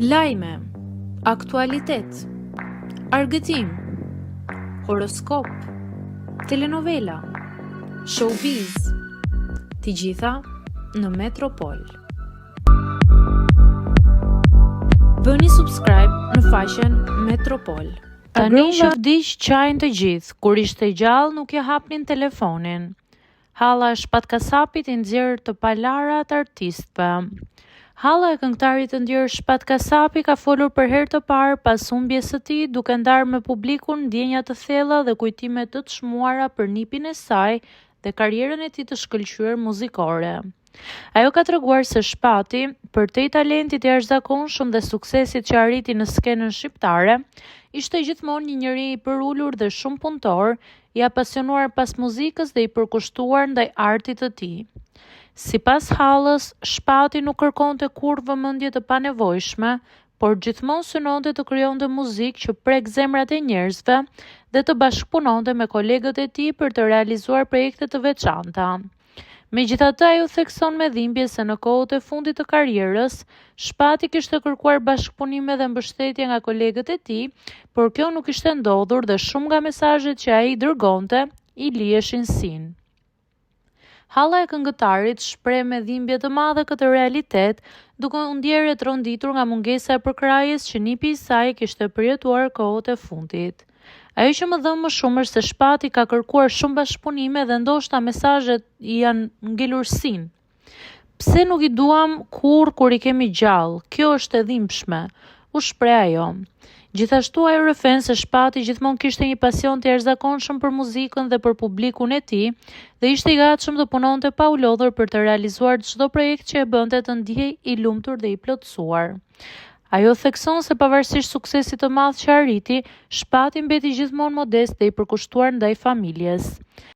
Lajme, aktualitet, argëtim, horoskop, telenovela, showbiz, të gjitha në Metropol. Bëni subscribe në faqen Metropol. Tani që vdiq qajnë të gjithë, kur ishte gjallë nuk ja hapnin telefonin. Halla e Shpatkasapit i nxjerr të palarat artistëve. Halla e këngëtarit të ndjerë Shpatkasapi ka folur për herë të parë pas humbjes së tij, duke ndarë me publikun ndjenja të thella dhe kujtime të çmuara për nipin e saj dhe karrierën e tij të shkëlqyer muzikore. Ajo ka treguar se Shpati, përtej talentit e jashtëzakonshëm dhe suksesit që arriti në skenën shqiptare, ishte gjithmonë një njeri i përulur dhe shumë punëtor, i apasionuar pas muzikës dhe i përkushtuar ndaj artit të tij. Sipas Hallës, Shpati nuk kërkonte kurrë vëmendje të panevojshme, por gjithmonë synonte të krijonte muzikë që prek zemrat e njerëzve dhe të bashkëpunonte me kolegët e tij për të realizuar projekte të veçanta. Megjithatë, ajo thekson me dhimbje se në kohët e fundit të karrierës, Shpati kishte kërkuar bashkëpunime dhe mbështetje nga kolegët e tij, por kjo nuk ishte ndodhur dhe shumë nga mesazhet që ai dërgonte i liheshin sin. Halla e këngëtarit shpreh me dhimbje të madhe këtë realitet, duke u ndjerë e tronditur nga mungesa e përkrahjes që nipi i saj kishte përjetuar kohët e fundit. Ajo që më dhëm më shumë është se Shpati ka kërkuar shumë bashkëpunime dhe ndoshta mesazhet i janë ngelur sin. Pse nuk i duam kur i kemi gjallë? Kjo është e dhimbshme, u shpreh ajo. Gjithashtu ajo rrëfen se Shpati gjithmonë kishte një pasion të jashtëzakonshëm për muzikën dhe për publikun e tij dhe ishte i gatshëm të punonte pa u lodhur për të realizuar çdo projekt që e bënte të ndihej i lumtur dhe i plotësuar. Ajo thekson se pavarësisht suksesit të madh që arriti, Shpati mbeti gjithmonë modest dhe i përkushtuar ndaj familjes.